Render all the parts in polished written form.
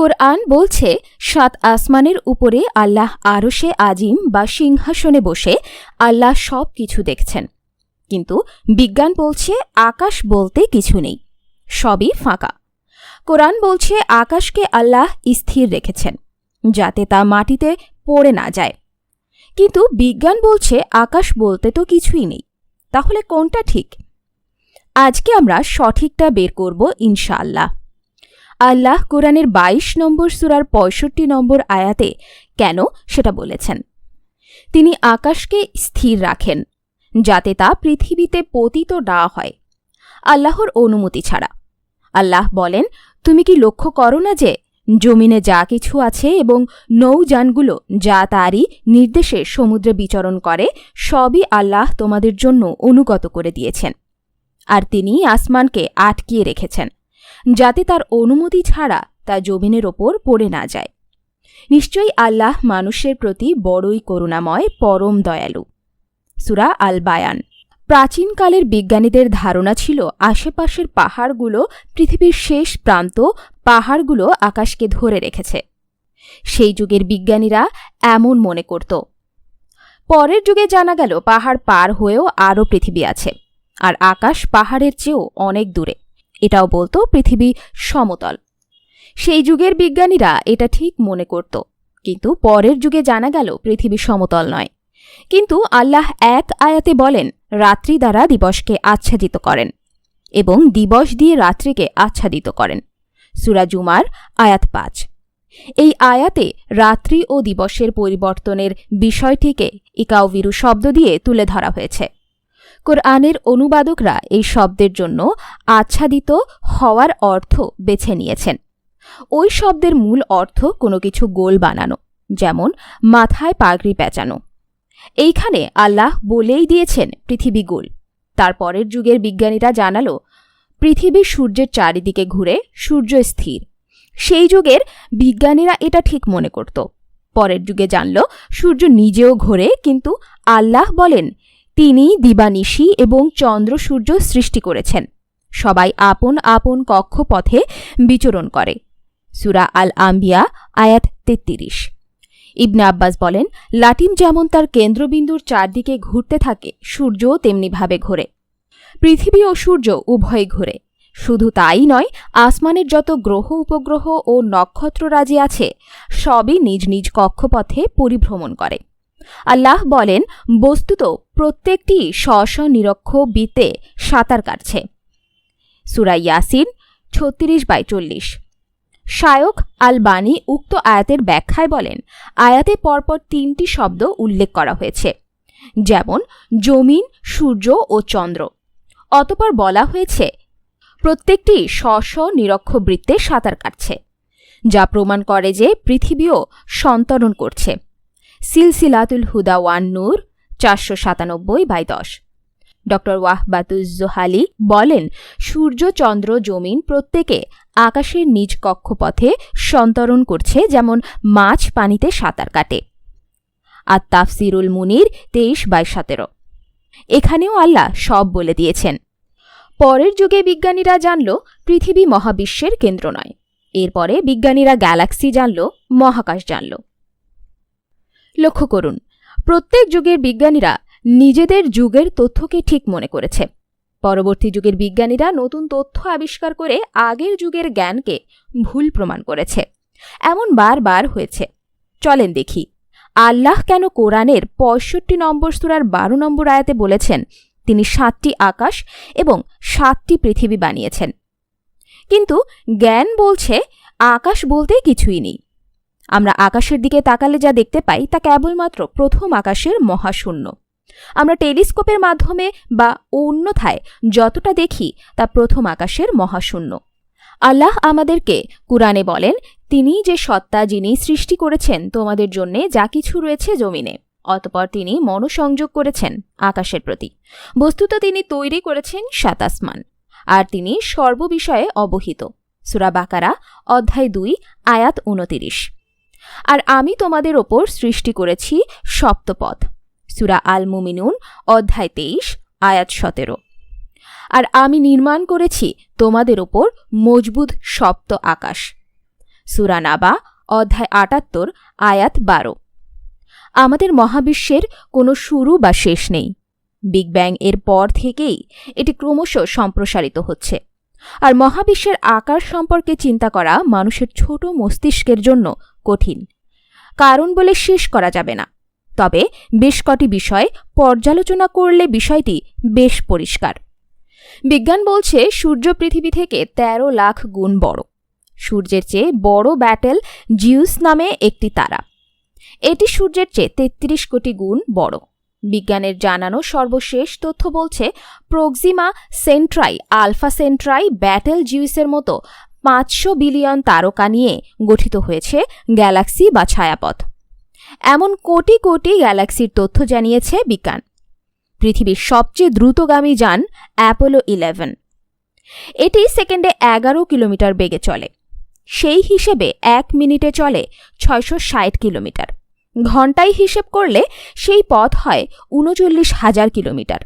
কোরআন বলছে ৭ আসমানের উপরে আল্লাহ আরশে আজিম বা সিংহাসনে বসে আল্লাহ সব কিছু দেখছেন। কিন্তু বিজ্ঞান বলছে আকাশ বলতে কিছু নেই, সবই ফাঁকা। কোরআন বলছে আকাশকে আল্লাহ স্থির রেখেছেন যাতে তা মাটিতে পড়ে না যায়। কিন্তু বিজ্ঞান বলছে আকাশ বলতে তো কিছুই নেই। তাহলে কোনটা ঠিক? আজকে আমরা সঠিকটা বের করব ইনশাআল্লাহ। আল্লাহ কোরআনের ২২ নম্বর সূরার ৬৫ নম্বর আয়াতে কেন সেটা বলেছেন। তিনি আকাশকে স্থির রাখেন যাতে তা পৃথিবীতে পতিত না হয় আল্লাহর অনুমতি ছাড়া। আল্লাহ বলেন, তুমি কি লক্ষ্য করো না যে জমিনে যা কিছু আছে এবং নৌযানগুলো যা তারই নির্দেশে সমুদ্রে বিচরণ করে সবই আল্লাহ তোমাদের জন্য অনুগত করে দিয়েছেন। আর তিনি আসমানকে আটকিয়ে রেখেছেন যাতে তার অনুমতি ছাড়া তা জমিনের ওপর পড়ে না যায়। নিশ্চয়ই আল্লাহ মানুষের প্রতি বড়ই করুণাময়, পরম দয়ালু। সূরা আল বায়ান। প্রাচীনকালের বিজ্ঞানীদের ধারণা ছিল আশেপাশের পাহাড়গুলো পৃথিবীর শেষ প্রান্ত, পাহাড়গুলো আকাশকে ধরে রেখেছে। সেই যুগের বিজ্ঞানীরা এমন মনে করত। পরের যুগে জানা গেল পাহাড় পার হয়েও আরও পৃথিবী আছে, আর আকাশ পাহাড়ের চেয়েও অনেক দূরে। এটাও বলতো পৃথিবী সমতল। সেই যুগের বিজ্ঞানীরা এটা ঠিক মনে করত, কিন্তু পরের যুগে জানা গেল পৃথিবী সমতল নয়। কিন্তু আল্লাহ এক আয়াতে বলেন রাত্রি দ্বারা দিবসকে আচ্ছাদিত করেন এবং দিবস দিয়ে রাত্রিকে আচ্ছাদিত করেন। সূরা জুমার আয়াত ৫। এই আয়াতে রাত্রি ও দিবসের পরিবর্তনের বিষয়টিকে ইকাউবিরু শব্দ দিয়ে তুলে ধরা হয়েছে। কোরআনের অনুবাদকরা এই শব্দের জন্য আচ্ছাদিত হওয়ার অর্থ বেছে নিয়েছেন। ওই শব্দের মূল অর্থ কোনো কিছু গোল বানানো, যেমন মাথায় পাগড়ি পেঁচানো। এইখানে আল্লাহ বলেই দিয়েছেন পৃথিবী গোল। তারপরের যুগের বিজ্ঞানীরা জানালো পৃথিবী সূর্যের চারিদিকে ঘুরে, সূর্য স্থির। সেই যুগের বিজ্ঞানীরা এটা ঠিক মনে করত। পরের যুগে জানল সূর্য নিজেও ঘোরে, কিন্তু আল্লাহ বলেন তিনি দিবানিশি এবং চন্দ্র সূর্য সৃষ্টি করেছেন। সবাই আপন আপন কক্ষপথে বিচরণ করে। সূরা আল আম্বিয়া আয়াত ৩৩। ইবনে আব্বাস বলেন, লাটিম যেমন তার কেন্দ্রবিন্দুর চারদিকে ঘুরতে থাকে, সূর্যও তেমনিভাবে ঘোরে। পৃথিবী ও সূর্য উভয় ঘোরে। শুধু তাই নয়, আসমানের যত গ্রহ, উপগ্রহ ও নক্ষত্ররাজি আছে সবই নিজ নিজ কক্ষপথে পরিভ্রমণ করে। আল্লাহ বলেন, বস্তুত প্রত্যেকটি স্ব নিরক্ষ বৃত্তে সাঁতার কাটছে। সূরা ইয়াসিন ৩৬/৪০। শায়খ আল বানী উক্ত আয়াতের ব্যাখ্যায় বলেন, আয়াতে পরপর ৩টি শব্দ উল্লেখ করা হয়েছে, যেমন জমিন, সূর্য ও চন্দ্র। অতঃপর বলা হয়েছে প্রত্যেকটি স্ব নিরক্ষ বৃত্তে সাঁতার কাটছে, যা প্রমাণ করে যে পৃথিবীও সন্তরণ করছে। সিলসিলাতুল হুদা ওয়ান নূর ৪৯৭/১০। ড ওয়াহবাতুজ্জোহালি বলেন, সূর্য, চন্দ্র, জমিন প্রত্যেকে আকাশের নিজ কক্ষপথে সন্তরণ করছে, যেমন মাছ পানিতে সাঁতার কাটে। আর তাফসিরুল মুনির ২৩/১৭। এখানেও আল্লাহ সব বলে দিয়েছেন। পরের যুগে বিজ্ঞানীরা জানল পৃথিবী মহাবিশ্বের কেন্দ্র নয়। এরপরে বিজ্ঞানীরা গ্যালাক্সি জানল, মহাকাশ জানল। লক্ষ্য করুন, প্রত্যেক যুগের বিজ্ঞানীরা নিজেদের যুগের তথ্যকে ঠিক মনে করেছে। পরবর্তী যুগের বিজ্ঞানীরা নতুন তথ্য আবিষ্কার করে আগের যুগের জ্ঞানকে ভুল প্রমাণ করেছে। এমন বারবার হয়েছে। চলেন দেখি আল্লাহ কেন কোরআনের ৬৫ নম্বর সূরার ১২ নম্বর আয়াতে বলেছেন তিনি ৭টি আকাশ এবং ৭টি পৃথিবী বানিয়েছেন। কিন্তু জ্ঞান বলছে আকাশ বলতে কিছুই নেই। আমরা আকাশের দিকে তাকালে যা দেখতে পাই তা কেবলমাত্র প্রথম আকাশের মহাশূন্য। আমরা টেলিস্কোপের মাধ্যমে বা অন্যথায় যতটা দেখি তা প্রথম আকাশের মহাশূন্য। আল্লাহ আমাদেরকে কুরআনে বলেন, তিনি যে সত্তা যিনি সৃষ্টি করেছেন তোমাদের জন্যে যা কিছু রয়েছে জমিনে, অতঃপর তিনি মনোসংযোগ করেছেন আকাশের প্রতি। বস্তুত তিনি তৈরি করেছেন ৭ আসমান, আর তিনি সর্ববিষয়ে অবহিত। সূরা বাকারা অধ্যায় ২ আয়াত ২৯। আর আমি তোমাদের ওপর সৃষ্টি করেছি সপ্তপথ। সূরা আল মুমিনুন অধ্যায় ২৩ আয়াত ১৭। আর আমি নির্মাণ করেছি তোমাদের ওপর মজবুত সপ্ত আকাশ। সূরা নাবা অধ্যায় ৭৮ আয়াত ১২। আমাদের মহাবিশ্বের কোনো শুরু বা শেষ নেই। বিগ ব্যাং এর পর থেকেই এটি ক্রমশ সম্প্রসারিত হচ্ছে। আর মহাবিশ্বের আকার সম্পর্কে চিন্তা করা মানুষের ছোট মস্তিষ্কের জন্য কঠিন, কারণ বলে শেষ করা যাবে না। তবে বেশ কটি বিষয় পর্যালোচনা করলে বিষয়টি বেশ পরিষ্কার। বিজ্ঞান বলছে সূর্য পৃথিবী থেকে ১৩ লাখ গুণ বড়। সূর্যের চেয়ে বড় ব্যাটেল জিউস নামে একটি তারা। এটি সূর্যের চেয়ে ৩৩ কোটি গুণ বড়। বিজ্ঞানের জানানো সর্বশেষ তথ্য বলছে প্রক্সিমা সেন্ট্রাই, আলফা সেন্ট্রাই, ব্যাটেল জিউসের মতো ৫০০ বিলিয়ন তারকা নিয়ে গঠিত হয়েছে গ্যালাক্সি বা ছায়াপথ। এমন কোটি কোটি গ্যালাক্সির তথ্য জানিয়েছে বিজ্ঞান। পৃথিবীর সবচেয়ে দ্রুতগামী যান অ্যাপোলো 11। এটি সেকেন্ডে ১১ কিলোমিটার বেগে চলে। সেই হিসেবে ১ মিনিটে চলে ৬৬০ কিলোমিটার। ঘণ্টায় হিসেব করলে সেই পথ হয় ৩৯,০০০ কিলোমিটার।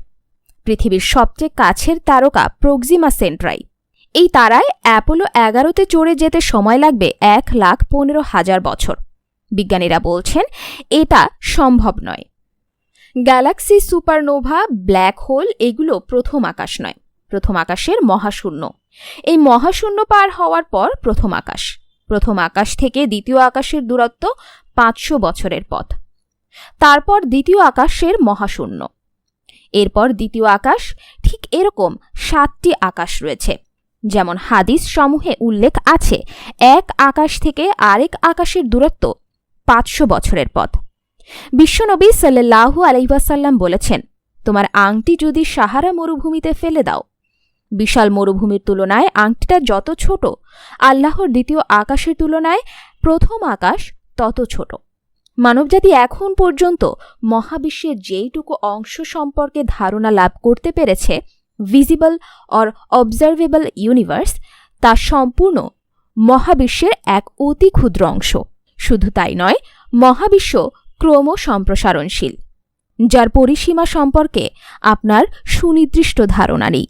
পৃথিবীর সবচেয়ে কাছের তারকা প্রক্সিমা সেন্ট্রাই। এই তারায় অ্যাপোলো 11তে চড়ে যেতে সময় লাগবে ১,১৫,০০০ বছর। বিজ্ঞানীরা বলছেন এটা সম্ভব নয়। গ্যালাক্সি, সুপারনোভা, ব্ল্যাক হোল এগুলো প্রথম আকাশ নয়, প্রথম আকাশের মহাশূন্য। এই মহাশূন্য পার হওয়ার পর প্রথম আকাশ। প্রথম আকাশ থেকে দ্বিতীয় আকাশের দূরত্ব ৫০০ বছরের পথ। তারপর দ্বিতীয় আকাশের মহাশূন্য, এরপর দ্বিতীয় আকাশ। ঠিক এরকম ৭টি আকাশ রয়েছে। যেমন হাদিস সমূহে উল্লেখ আছে, এক আকাশ থেকে আরেক আকাশের দূরত্ব ৫০০ বছরের পথ। বিশ্বনবী সাল্লাল্লাহু আলাইহি ওয়াসাল্লাম বলেছেন, তোমার আংটি যদি সাহারা মরুভূমিতে ফেলে দাও, বিশাল মরুভূমির তুলনায় আংটিটা যত ছোট, আল্লাহর দ্বিতীয় আকাশের তুলনায় প্রথম আকাশ তত ছোট। মানবজাতি এখন পর্যন্ত মহাবিশ্বের যেইটুকু অংশ সম্পর্কে ধারণা লাভ করতে পেরেছে, ভিজিবল অর অবজারভেবল ইউনিভার্স, তা সম্পূর্ণ মহাবিশ্বের এক অতি ক্ষুদ্র অংশ। শুধু তাই নয়, মহাবিশ্ব ক্রমসম্প্রসারণশীল, যার পরিসীমা সম্পর্কে আপনার সুনির্দিষ্ট ধারণা নেই।